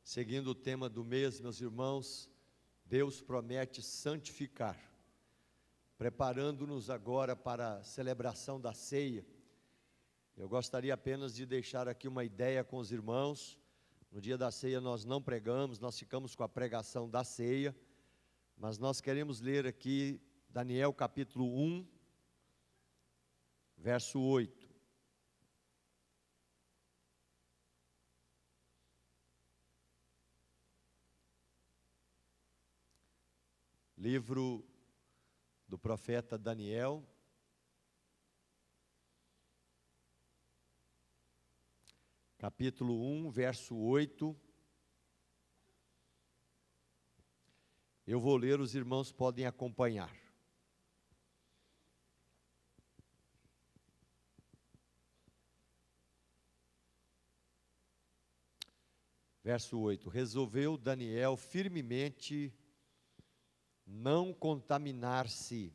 Seguindo o tema do mês, meus irmãos, Deus promete santificar. Preparando-nos agora para a celebração da ceia, eu gostaria apenas de deixar aqui uma ideia com os irmãos. No dia da ceia nós não pregamos, nós ficamos com a pregação da ceia, mas nós queremos ler aqui Daniel capítulo 1, verso 8. Livro do profeta Daniel, capítulo 1, verso 8. Eu vou ler, os irmãos podem acompanhar. Verso 8: Resolveu Daniel firmemente não contaminar-se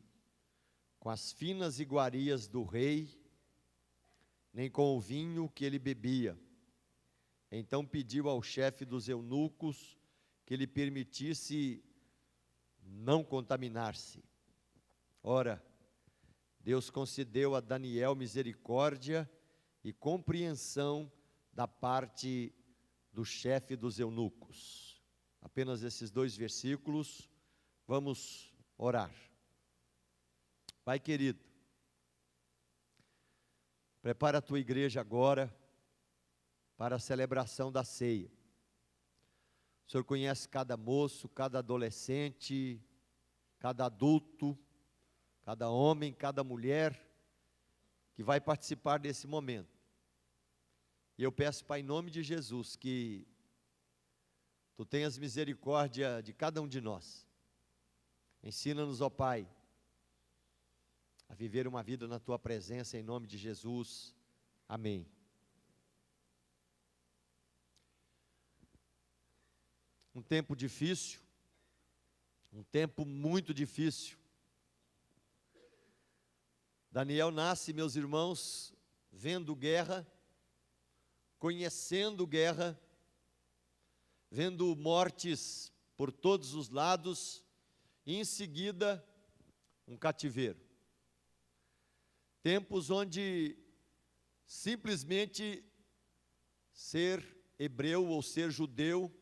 com as finas iguarias do rei, nem com o vinho que ele bebia. Então pediu ao chefe dos eunucos que lhe permitisse não contaminar-se. Ora, Deus concedeu a Daniel misericórdia e compreensão da parte do chefe dos eunucos. Apenas esses dois versículos. Vamos orar. Pai querido, prepara a tua igreja agora para a celebração da ceia. O Senhor conhece cada moço, cada adolescente, cada adulto, cada homem, cada mulher que vai participar desse momento. E eu peço, Pai, em nome de Jesus, que Tu tenhas misericórdia de cada um de nós. Ensina-nos, ó Pai, a viver uma vida na Tua presença, em nome de Jesus. Amém. Um tempo difícil, um tempo muito difícil. Daniel nasce, meus irmãos, vendo guerra, conhecendo guerra, vendo mortes por todos os lados, e em seguida um cativeiro. Tempos onde simplesmente ser hebreu ou ser judeu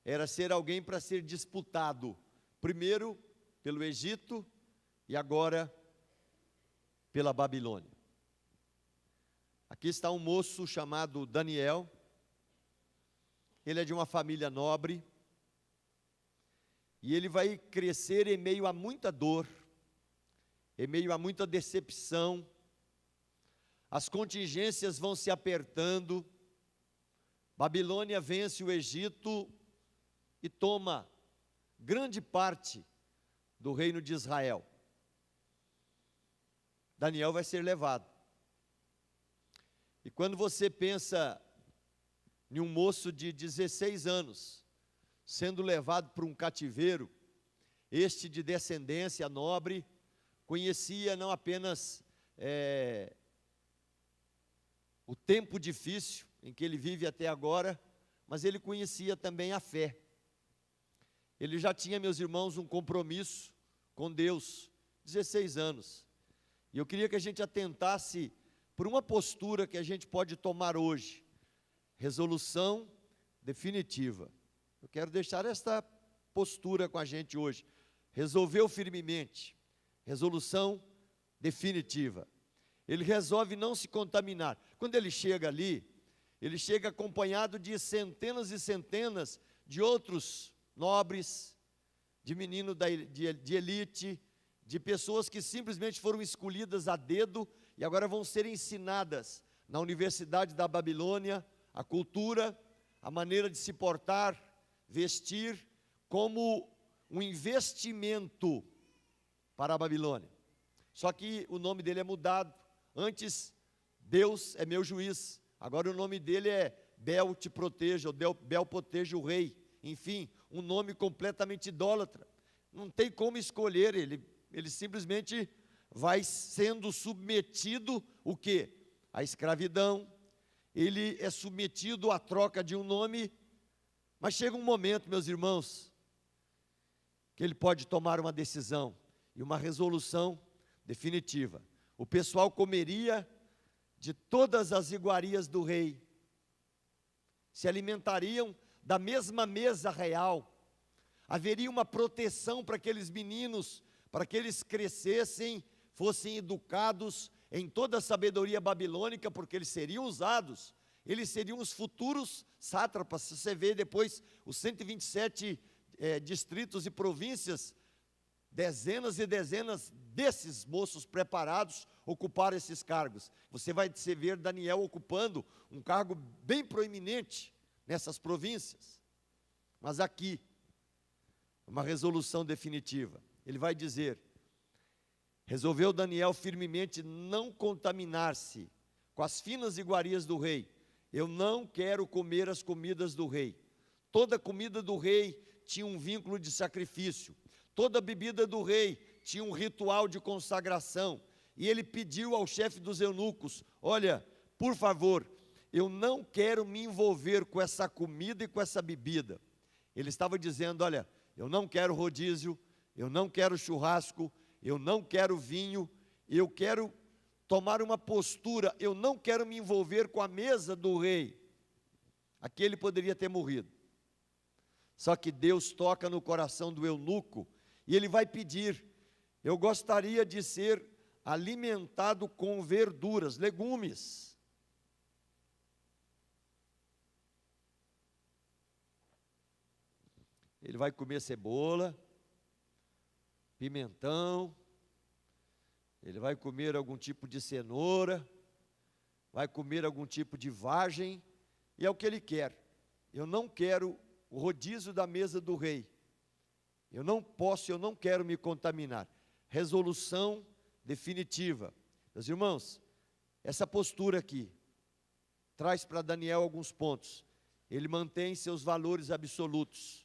era ser alguém para ser disputado, primeiro pelo Egito e agora pela Babilônia. Aqui está um moço chamado Daniel. Ele é de uma família nobre, e ele vai crescer em meio a muita dor, em meio a muita decepção. As contingências vão se apertando. Babilônia vence o Egito e toma grande parte do reino de Israel. Daniel vai ser levado. E quando você pensa em um moço de 16 anos, sendo levado para um cativeiro, este de descendência nobre, conhecia não apenas o tempo difícil em que ele vive até agora, mas ele conhecia também a fé. Ele já tinha, meus irmãos, um compromisso com Deus, 16 anos. E eu queria que a gente atentasse por uma postura que a gente pode tomar hoje. Resolução definitiva. Eu quero deixar esta postura com a gente hoje. Resolveu firmemente. Resolução definitiva. Ele resolve não se contaminar. Quando ele chega ali, ele chega acompanhado de centenas e centenas de outros nobres, de meninos de elite, de pessoas que simplesmente foram escolhidas a dedo e agora vão ser ensinadas na Universidade da Babilônia a cultura, a maneira de se portar, vestir, como um investimento para a Babilônia. Só que o nome dele é mudado. Antes, Deus é meu juiz. Agora o nome dele é Bel te proteja, ou Bel proteja o rei. Enfim, um nome completamente idólatra. Não tem como escolher, ele simplesmente vai sendo submetido, o quê? À escravidão. Ele é submetido à troca de um nome Mas chega um momento, meus irmãos, que ele pode tomar uma decisão e uma resolução definitiva. O pessoal comeria de todas as iguarias do rei, se alimentariam da mesma mesa real, haveria uma proteção para aqueles meninos, para que eles crescessem, fossem educados em toda a sabedoria babilônica, porque eles seriam usados, eles seriam os futuros sátrapas. Se você vê depois os 127 distritos e províncias, dezenas e dezenas desses moços preparados ocuparam esses cargos. Você vai ver Daniel ocupando um cargo bem proeminente nessas províncias. Mas aqui, uma resolução definitiva. Ele vai dizer: resolveu Daniel firmemente não contaminar-se com as finas iguarias do rei. Eu não quero comer as comidas do rei. Toda comida do rei tinha um vínculo de sacrifício. Toda bebida do rei tinha um ritual de consagração. E ele pediu ao chefe dos eunucos: olha, por favor, eu não quero me envolver com essa comida e com essa bebida. Ele estava dizendo: olha, eu não quero rodízio, eu não quero churrasco, eu não quero vinho, eu quero tomar uma postura, eu não quero me envolver com a mesa do rei. Aqui ele poderia ter morrido. Só que Deus toca no coração do eunuco e ele vai pedir: eu gostaria de ser alimentado com verduras, legumes. Ele vai comer cebola, pimentão, ele vai comer algum tipo de cenoura, vai comer algum tipo de vagem, e é o que ele quer. Eu não quero o rodízio da mesa do rei. Eu não posso, eu não quero me contaminar. Resolução definitiva. Meus irmãos, essa postura aqui traz para Daniel alguns pontos. Ele mantém seus valores absolutos.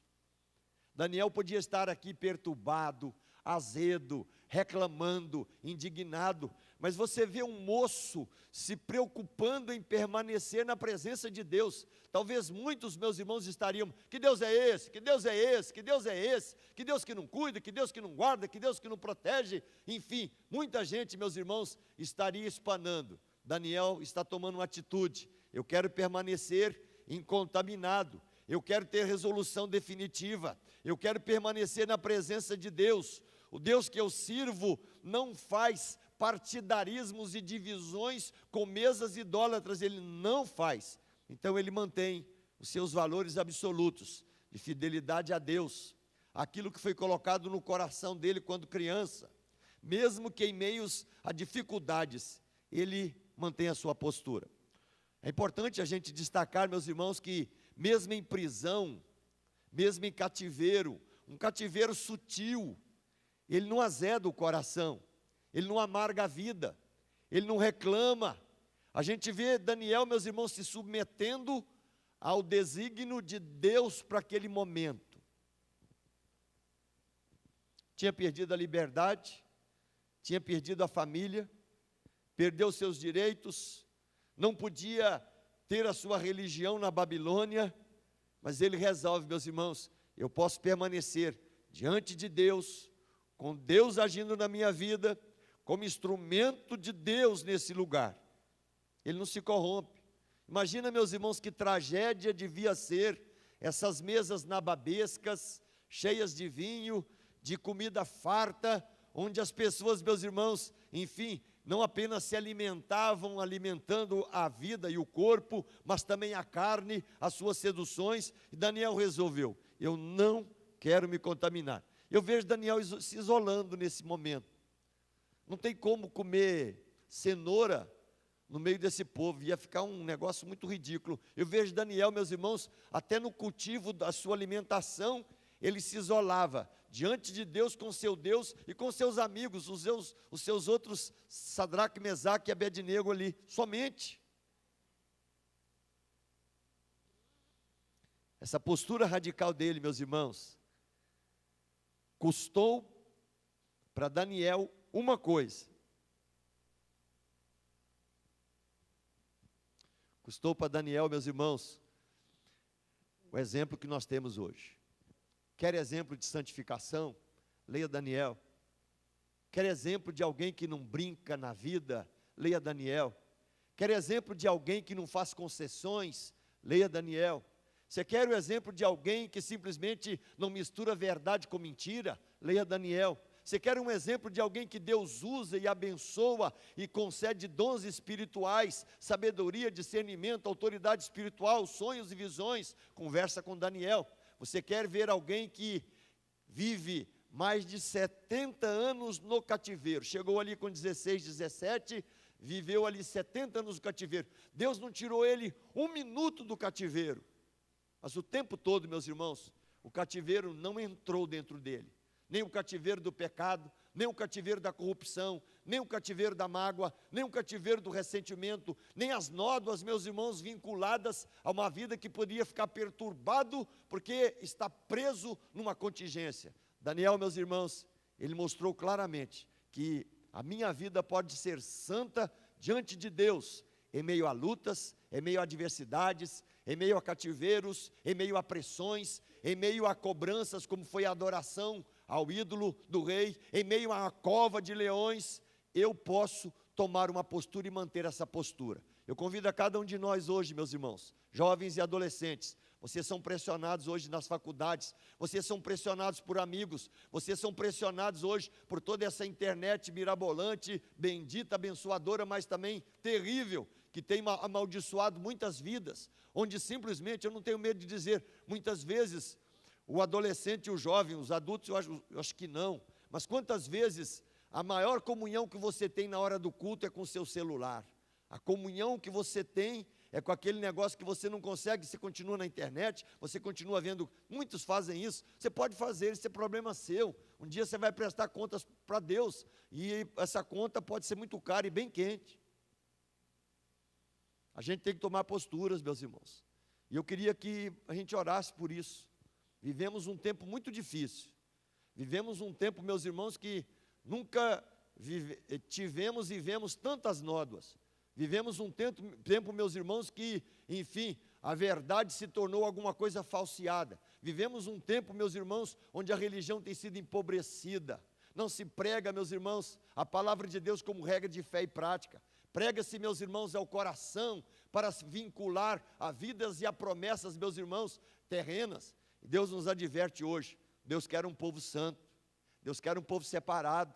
Daniel podia estar aqui perturbado, azedo, reclamando, indignado, mas você vê um moço se preocupando em permanecer na presença de Deus. Talvez muitos meus irmãos estariam: que Deus é esse? Que Deus é esse? Que Deus é esse? Que Deus que não cuida, que Deus que não guarda, que Deus que não protege. Enfim, muita gente, meus irmãos, estaria espanando. Daniel está tomando uma atitude: eu quero permanecer incontaminado, eu quero ter resolução definitiva, eu quero permanecer na presença de Deus. O Deus que eu sirvo não faz partidarismos e divisões com mesas idólatras, ele não faz. Então ele mantém os seus valores absolutos de fidelidade a Deus, aquilo que foi colocado no coração dele quando criança. Mesmo que em meios a dificuldades, ele mantém a sua postura. É importante a gente destacar, meus irmãos, que mesmo em prisão, mesmo em cativeiro, um cativeiro sutil, ele não azeda o coração, ele não amarga a vida, ele não reclama. A gente vê Daniel, meus irmãos, se submetendo ao desígnio de Deus para aquele momento. Tinha perdido a liberdade, tinha perdido a família, perdeu seus direitos, não podia ter a sua religião na Babilônia, mas ele resolve, meus irmãos: eu posso permanecer diante de Deus, com Deus agindo na minha vida, como instrumento de Deus nesse lugar. Ele não se corrompe. Imagina, meus irmãos, que tragédia devia ser essas mesas nababescas, cheias de vinho, de comida farta, onde as pessoas, meus irmãos, enfim, não apenas se alimentavam, alimentando a vida e o corpo, mas também a carne, as suas seduções. E Daniel resolveu: eu não quero me contaminar. Eu vejo Daniel se isolando nesse momento. Não tem como comer cenoura no meio desse povo, ia ficar um negócio muito ridículo. Eu vejo Daniel, meus irmãos, até no cultivo da sua alimentação, ele se isolava diante de Deus, com seu Deus e com seus amigos, os seus outros Sadraque, Mesaque e Abednego ali, somente. Essa postura radical dele, meus irmãos, custou para Daniel uma coisa. Custou para Daniel, meus irmãos, o exemplo que nós temos hoje. Quer exemplo de santificação? Leia Daniel. Quer exemplo de alguém que não brinca na vida? Leia Daniel. Quer exemplo de alguém que não faz concessões? Leia Daniel. Você quer o exemplo de alguém que simplesmente não mistura verdade com mentira? Leia Daniel. Você quer um exemplo de alguém que Deus usa e abençoa e concede dons espirituais, sabedoria, discernimento, autoridade espiritual, sonhos e visões? Conversa com Daniel. Você quer ver alguém que vive mais de 70 anos no cativeiro? Chegou ali com 16, 17, viveu ali 70 anos no cativeiro. Deus não tirou ele um minuto do cativeiro. Mas o tempo todo, meus irmãos, o cativeiro não entrou dentro dele. Nem o cativeiro do pecado, nem o cativeiro da corrupção, nem o cativeiro da mágoa, nem o cativeiro do ressentimento, nem as nódoas, meus irmãos, vinculadas a uma vida que poderia ficar perturbado, porque está preso numa contingência. Daniel, meus irmãos, ele mostrou claramente que a minha vida pode ser santa diante de Deus, em meio a lutas, em meio a adversidades, em meio a cativeiros, em meio a pressões, em meio a cobranças, como foi a adoração ao ídolo do rei, em meio a uma cova de leões, eu posso tomar uma postura e manter essa postura. Eu convido a cada um de nós hoje, meus irmãos, jovens e adolescentes, vocês são pressionados hoje nas faculdades, vocês são pressionados por amigos, vocês são pressionados hoje por toda essa internet mirabolante, bendita, abençoadora, mas também terrível, que tem amaldiçoado muitas vidas, onde simplesmente, eu não tenho medo de dizer, muitas vezes, o adolescente e o jovem, os adultos eu acho que não, mas quantas vezes a maior comunhão que você tem na hora do culto é com o seu celular, a comunhão que você tem é com aquele negócio que você não consegue, você continua na internet, você continua vendo, muitos fazem isso, você pode fazer, isso é problema seu, um dia você vai prestar contas para Deus, e essa conta pode ser muito cara e bem quente. A gente tem que tomar posturas, meus irmãos, e eu queria que a gente orasse por isso. Vivemos um tempo muito difícil, vivemos um tempo, meus irmãos, que nunca tivemos e vemos tantas nódoas. Vivemos um tempo, meus irmãos, que, enfim, a verdade se tornou alguma coisa falseada. Vivemos um tempo, meus irmãos, onde a religião tem sido empobrecida. Não se prega, meus irmãos, a palavra de Deus como regra de fé e prática. Prega-se, meus irmãos, ao coração para se vincular a vidas e a promessas, meus irmãos, terrenas. E Deus nos adverte hoje, Deus quer um povo santo, Deus quer um povo separado,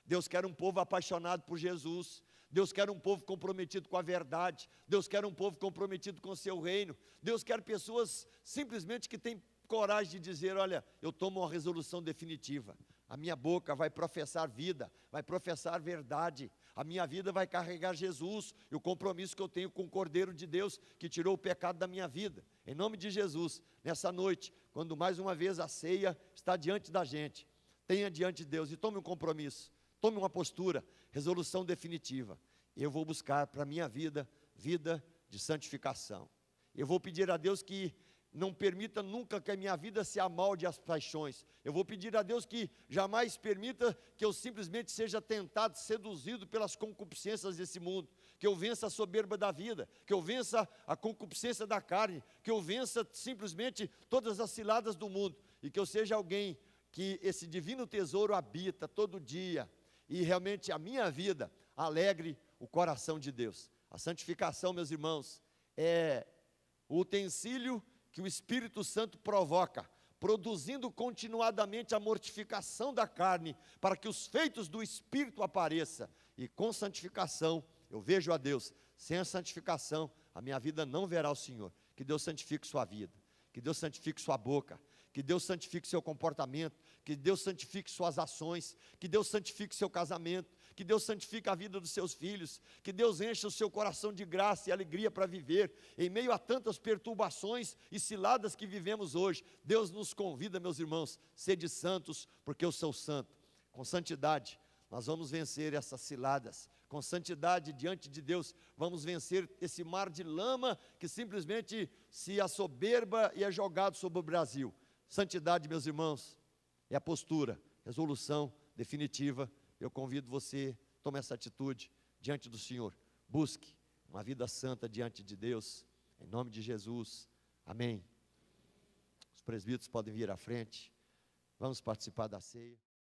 Deus quer um povo apaixonado por Jesus, Deus quer um povo comprometido com a verdade, Deus quer um povo comprometido com o seu reino, Deus quer pessoas simplesmente que têm coragem de dizer, olha, eu tomo uma resolução definitiva, a minha boca vai professar vida, vai professar verdade, a minha vida vai carregar Jesus, e o compromisso que eu tenho com o Cordeiro de Deus, que tirou o pecado da minha vida, em nome de Jesus, nessa noite, quando mais uma vez a ceia está diante da gente, tenha diante de Deus, e tome um compromisso, tome uma postura, resolução definitiva, eu vou buscar para a minha vida, vida de santificação, eu vou pedir a Deus que não permita nunca que a minha vida se amolde às paixões, eu vou pedir a Deus que jamais permita que eu simplesmente seja tentado, seduzido pelas concupiscências desse mundo, que eu vença a soberba da vida, que eu vença a concupiscência da carne, que eu vença simplesmente todas as ciladas do mundo, e que eu seja alguém que esse divino tesouro habita todo dia, e realmente a minha vida alegre o coração de Deus. A santificação, meus irmãos, é o utensílio que o Espírito Santo provoca, produzindo continuadamente a mortificação da carne, para que os feitos do Espírito apareçam, e com santificação, eu vejo a Deus. Sem a santificação, a minha vida não verá o Senhor. Que Deus santifique sua vida, que Deus santifique sua boca, que Deus santifique seu comportamento, que Deus santifique suas ações, que Deus santifique seu casamento, que Deus santifique a vida dos seus filhos, que Deus encha o seu coração de graça e alegria para viver, em meio a tantas perturbações e ciladas que vivemos hoje. Deus nos convida, meus irmãos, sede santos, porque eu sou santo. Com santidade, nós vamos vencer essas ciladas, com santidade diante de Deus, vamos vencer esse mar de lama, que simplesmente se assoberba e é jogado sobre o Brasil. Santidade, meus irmãos, é a postura, resolução definitiva. Eu convido você, tome essa atitude diante do Senhor, busque uma vida santa diante de Deus, em nome de Jesus, amém. presbíteros podem vir à frente. Vamos participar da ceia.